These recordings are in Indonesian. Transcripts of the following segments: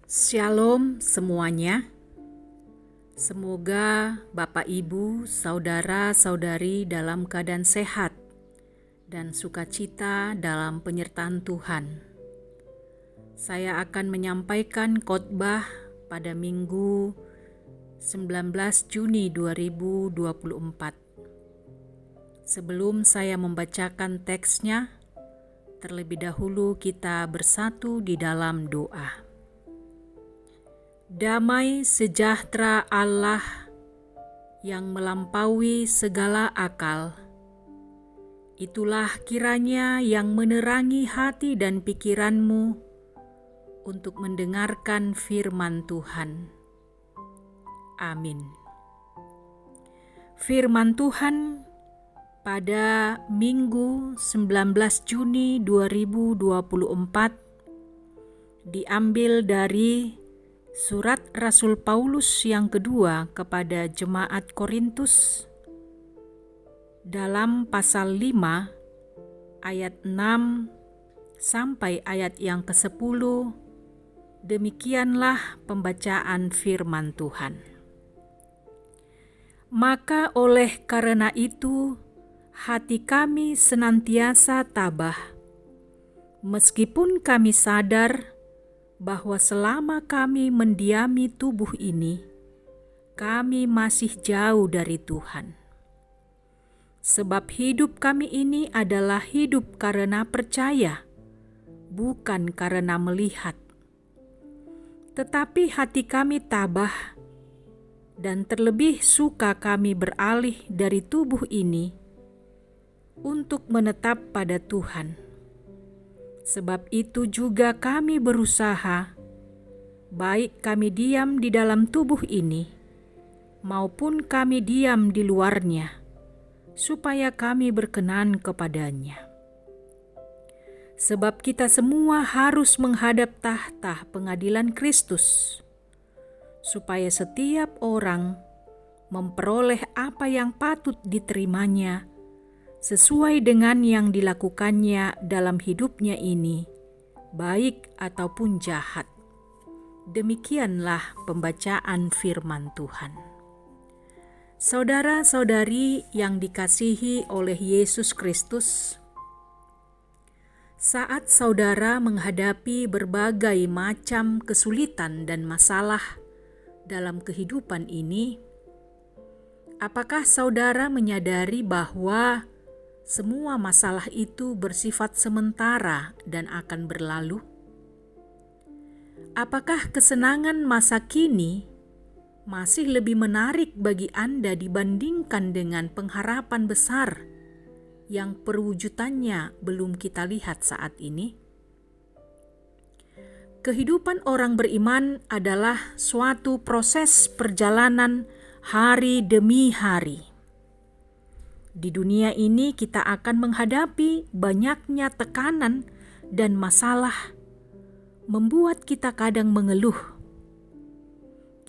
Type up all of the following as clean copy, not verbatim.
Shalom semuanya. Semoga Bapak Ibu, saudara-saudari dalam keadaan sehat dan sukacita dalam penyertaan Tuhan. Saya akan menyampaikan khotbah pada Minggu 19 Juni 2024. Sebelum saya membacakan teksnya, terlebih dahulu kita bersatu di dalam doa. Damai sejahtera Allah yang melampaui segala akal, itulah kiranya yang menerangi hati dan pikiranmu untuk mendengarkan firman Tuhan. Amin. Firman Tuhan pada Minggu 19 Juni 2024 diambil dari Surat Rasul Paulus yang kedua kepada Jemaat Korintus dalam pasal 5 ayat 6 sampai ayat yang ke-10. Demikianlah pembacaan firman Tuhan. Maka oleh karena itu hati kami senantiasa tabah, meskipun kami sadar bahwa selama kami mendiami tubuh ini, kami masih jauh dari Tuhan. Sebab hidup kami ini adalah hidup karena percaya, bukan karena melihat. Tetapi hati kami tabah, dan terlebih suka kami beralih dari tubuh ini untuk menetap pada Tuhan. Sebab itu juga kami berusaha, baik kami diam di dalam tubuh ini, maupun kami diam di luarnya, supaya kami berkenan kepadanya. Sebab kita semua harus menghadap tahta pengadilan Kristus, supaya setiap orang memperoleh apa yang patut diterimanya, sesuai dengan yang dilakukannya dalam hidupnya ini, baik ataupun jahat. Demikianlah pembacaan firman Tuhan. Saudara-saudari yang dikasihi oleh Yesus Kristus, saat saudara menghadapi berbagai macam kesulitan dan masalah dalam kehidupan ini, apakah saudara menyadari bahwa semua masalah itu bersifat sementara dan akan berlalu? Apakah kesenangan masa kini masih lebih menarik bagi Anda dibandingkan dengan pengharapan besar yang perwujudannya belum kita lihat saat ini? Kehidupan orang beriman adalah suatu proses perjalanan hari demi hari. Di dunia ini kita akan menghadapi banyaknya tekanan dan masalah, membuat kita kadang mengeluh.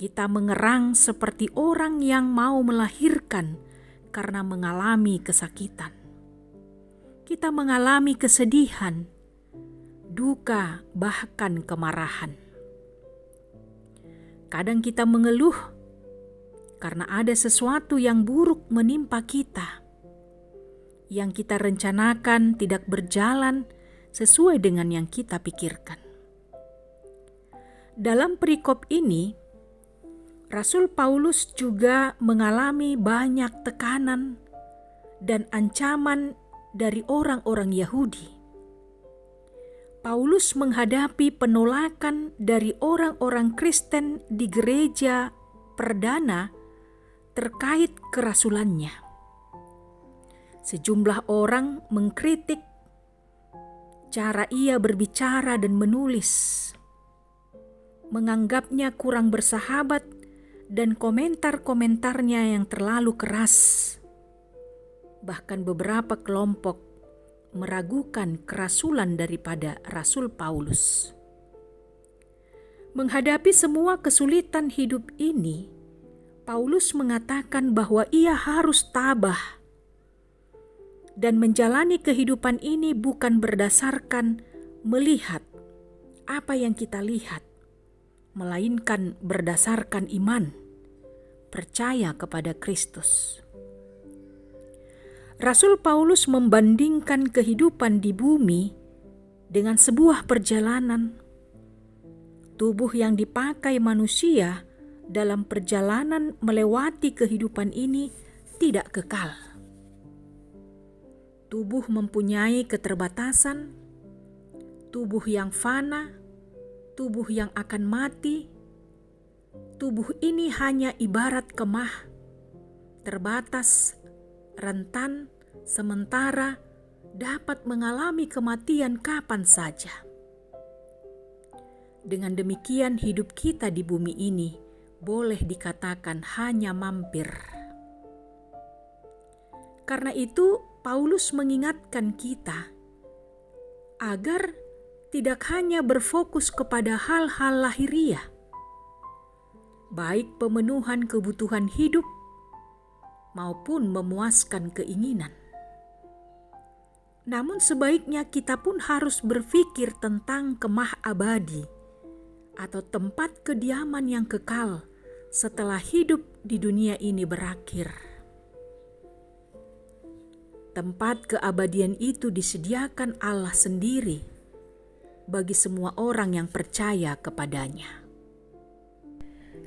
Kita mengerang seperti orang yang mau melahirkan karena mengalami kesakitan. Kita mengalami kesedihan, duka, bahkan kemarahan. Kadang kita mengeluh karena ada sesuatu yang buruk menimpa kita, yang kita rencanakan tidak berjalan sesuai dengan yang kita pikirkan. Dalam perikop ini, Rasul Paulus juga mengalami banyak tekanan dan ancaman dari orang-orang Yahudi. Paulus menghadapi penolakan dari orang-orang Kristen di gereja perdana terkait kerasulannya. Sejumlah orang mengkritik cara ia berbicara dan menulis, menganggapnya kurang bersahabat, dan komentar-komentarnya yang terlalu keras. Bahkan beberapa kelompok meragukan kerasulan daripada Rasul Paulus. Menghadapi semua kesulitan hidup ini, Paulus mengatakan bahwa ia harus tabah dan menjalani kehidupan ini bukan berdasarkan melihat apa yang kita lihat, melainkan berdasarkan iman, percaya kepada Kristus. Rasul Paulus membandingkan kehidupan di bumi dengan sebuah perjalanan. Tubuh yang dipakai manusia dalam perjalanan melewati kehidupan ini tidak kekal. Tubuh mempunyai keterbatasan, tubuh yang fana, tubuh yang akan mati. Tubuh ini hanya ibarat kemah, terbatas, rentan, sementara dapat mengalami kematian kapan saja. Dengan demikian hidup kita di bumi ini boleh dikatakan hanya mampir. Karena itu Paulus mengingatkan kita agar tidak hanya berfokus kepada hal-hal lahiriah, baik pemenuhan kebutuhan hidup maupun memuaskan keinginan. Namun sebaiknya kita pun harus berpikir tentang kemah abadi atau tempat kediaman yang kekal setelah hidup di dunia ini berakhir. Tempat keabadian itu disediakan Allah sendiri bagi semua orang yang percaya kepadanya.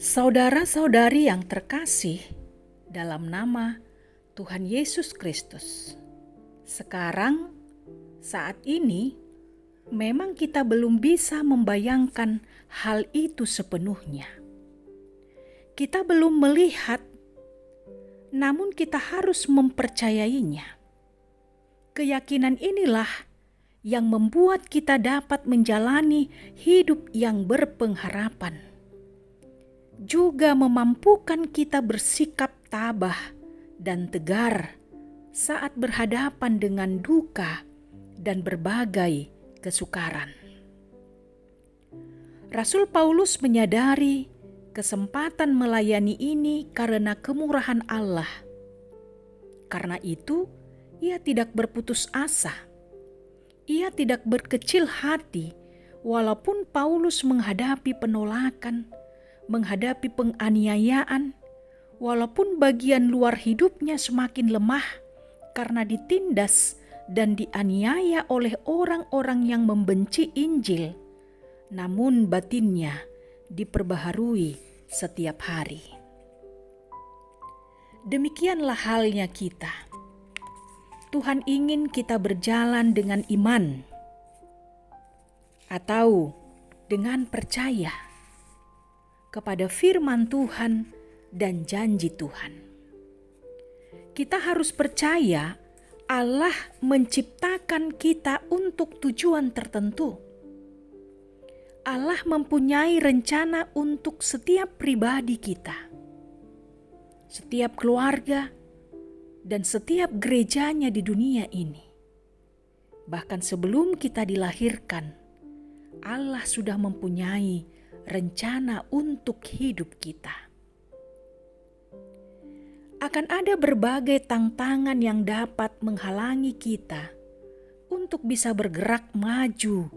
Saudara-saudari yang terkasih dalam nama Tuhan Yesus Kristus, sekarang, saat ini, memang kita belum bisa membayangkan hal itu sepenuhnya. Kita belum melihat, namun kita harus mempercayainya. Keyakinan inilah yang membuat kita dapat menjalani hidup yang berpengharapan, juga memampukan kita bersikap tabah dan tegar saat berhadapan dengan duka dan berbagai kesukaran. Rasul Paulus menyadari kesempatan melayani ini karena kemurahan Allah. Karena itu, ia tidak berputus asa. Ia tidak berkecil hati walaupun Paulus menghadapi penolakan, menghadapi penganiayaan, walaupun bagian luar hidupnya semakin lemah karena ditindas dan dianiaya oleh orang-orang yang membenci Injil, namun batinnya diperbaharui setiap hari. Demikianlah halnya kita. Tuhan ingin kita berjalan dengan iman atau dengan percaya kepada firman Tuhan dan janji Tuhan. Kita harus percaya Allah menciptakan kita untuk tujuan tertentu. Allah mempunyai rencana untuk setiap pribadi kita, setiap keluarga, dan setiap gerejanya di dunia ini. Bahkan sebelum kita dilahirkan, Allah sudah mempunyai rencana untuk hidup kita. Akan ada berbagai tantangan yang dapat menghalangi kita untuk bisa bergerak maju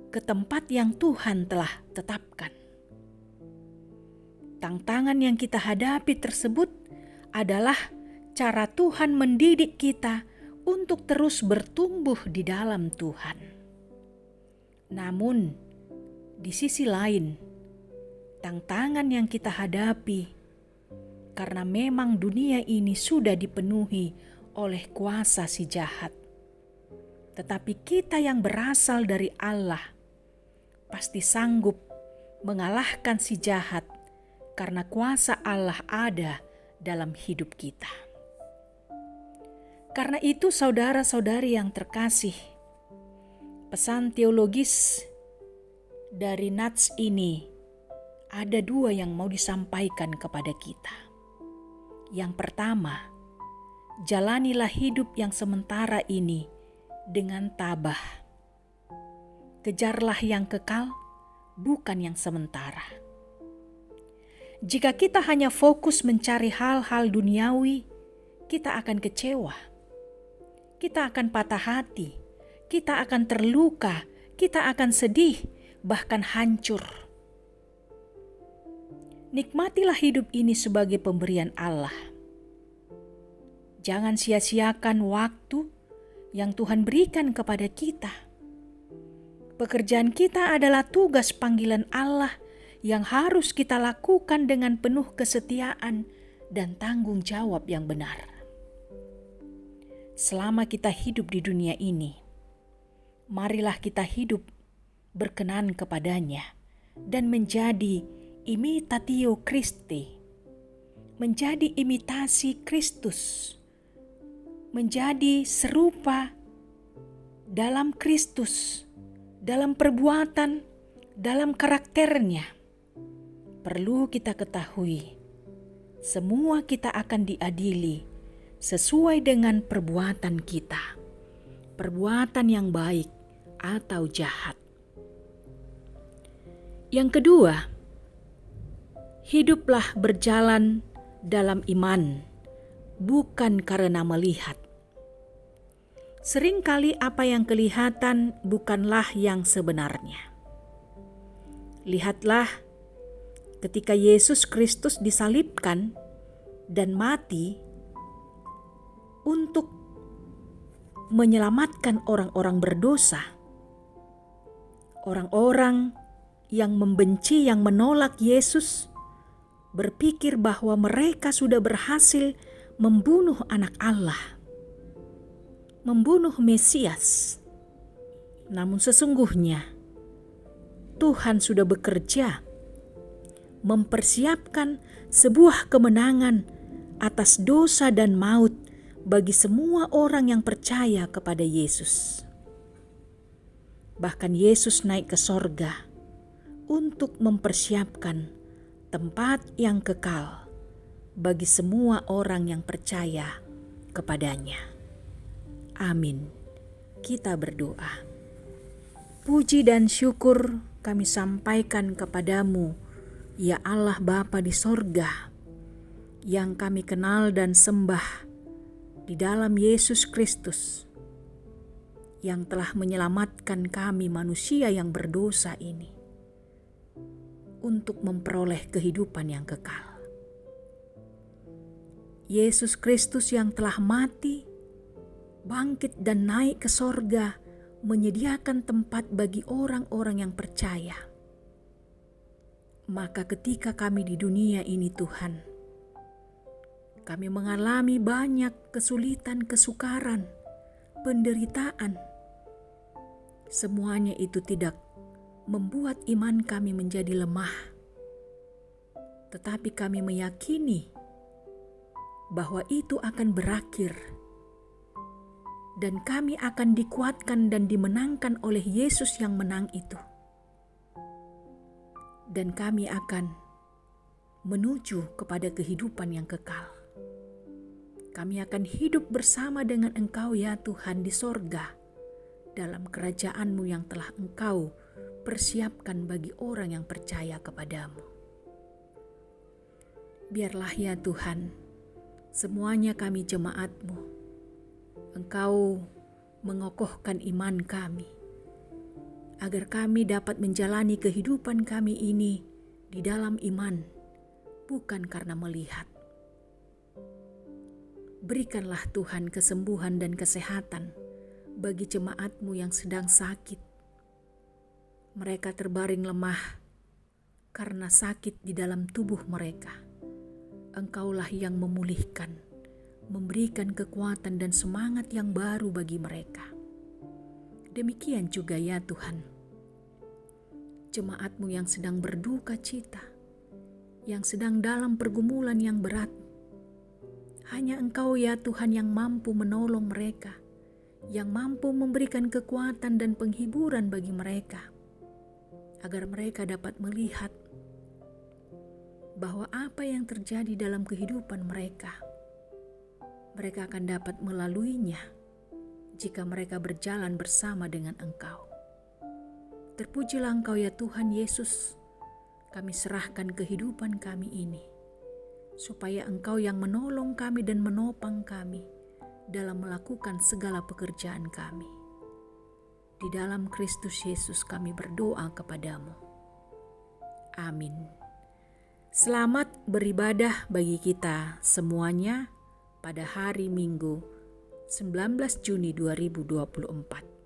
ke tempat yang Tuhan telah tetapkan. Tantangan yang kita hadapi tersebut adalah cara Tuhan mendidik kita untuk terus bertumbuh di dalam Tuhan. Namun, di sisi lain, tantangan yang kita hadapi karena memang dunia ini sudah dipenuhi oleh kuasa si jahat. Tetapi kita yang berasal dari Allah pasti sanggup mengalahkan si jahat karena kuasa Allah ada dalam hidup kita. Karena itu saudara-saudari yang terkasih, pesan teologis dari nats ini ada dua yang mau disampaikan kepada kita. Yang pertama, jalanilah hidup yang sementara ini dengan tabah. Kejarlah yang kekal, bukan yang sementara. Jika kita hanya fokus mencari hal-hal duniawi, kita akan kecewa. Kita akan patah hati, kita akan terluka, kita akan sedih, bahkan hancur. Nikmatilah hidup ini sebagai pemberian Allah. Jangan sia-siakan waktu yang Tuhan berikan kepada kita. Pekerjaan kita adalah tugas panggilan Allah yang harus kita lakukan dengan penuh kesetiaan dan tanggung jawab yang benar. Selama kita hidup di dunia ini, marilah kita hidup berkenan kepadanya dan menjadi imitatio Christi, menjadi imitasi Kristus, menjadi serupa dalam Kristus, dalam perbuatan, dalam karakternya. Perlu kita ketahui, semua kita akan diadili sesuai dengan perbuatan kita, perbuatan yang baik atau jahat. Yang kedua, hiduplah berjalan dalam iman, bukan karena melihat. Seringkali apa yang kelihatan bukanlah yang sebenarnya. Lihatlah ketika Yesus Kristus disalibkan dan mati untuk menyelamatkan orang-orang berdosa. Orang-orang yang membenci, yang menolak Yesus, berpikir bahwa mereka sudah berhasil membunuh anak Allah, membunuh Mesias. Namun sesungguhnya Tuhan sudah bekerja mempersiapkan sebuah kemenangan atas dosa dan maut bagi semua orang yang percaya kepada Yesus. Bahkan Yesus naik ke sorga untuk mempersiapkan tempat yang kekal bagi semua orang yang percaya kepadanya. Amin. Kita berdoa. Puji dan syukur kami sampaikan kepadamu, ya Allah Bapa di sorga, yang kami kenal dan sembah di dalam Yesus Kristus, yang telah menyelamatkan kami manusia yang berdosa ini untuk memperoleh kehidupan yang kekal. Yesus Kristus yang telah mati, bangkit dan naik ke sorga, menyediakan tempat bagi orang-orang yang percaya. Maka ketika kami di dunia ini Tuhan, kami mengalami banyak kesulitan, kesukaran, penderitaan. Semuanya itu tidak membuat iman kami menjadi lemah. Tetapi kami meyakini bahwa itu akan berakhir. Dan kami akan dikuatkan dan dimenangkan oleh Yesus yang menang itu. Dan kami akan menuju kepada kehidupan yang kekal. Kami akan hidup bersama dengan Engkau ya Tuhan di sorga, dalam kerajaan-Mu yang telah Engkau persiapkan bagi orang yang percaya kepadamu. Biarlah ya Tuhan, semuanya kami jemaat-Mu, Engkau mengokohkan iman kami, agar kami dapat menjalani kehidupan kami ini di dalam iman, bukan karena melihat. Berikanlah Tuhan kesembuhan dan kesehatan bagi jemaat-Mu yang sedang sakit. Mereka terbaring lemah karena sakit di dalam tubuh mereka. Engkaulah yang memulihkan, memberikan kekuatan dan semangat yang baru bagi mereka. Demikian juga ya Tuhan, jemaat-Mu yang sedang berduka cita, yang sedang dalam pergumulan yang berat. Hanya Engkau ya Tuhan yang mampu menolong mereka, yang mampu memberikan kekuatan dan penghiburan bagi mereka, agar mereka dapat melihat bahwa apa yang terjadi dalam kehidupan mereka akan dapat melaluinya jika mereka berjalan bersama dengan Engkau. Terpujilah Engkau ya Tuhan Yesus. Kami serahkan kehidupan kami ini, supaya Engkau yang menolong kami dan menopang kami dalam melakukan segala pekerjaan kami. Di dalam Kristus Yesus kami berdoa kepadamu. Amin. Selamat beribadah bagi kita semuanya pada hari Minggu 19 Juni 2024.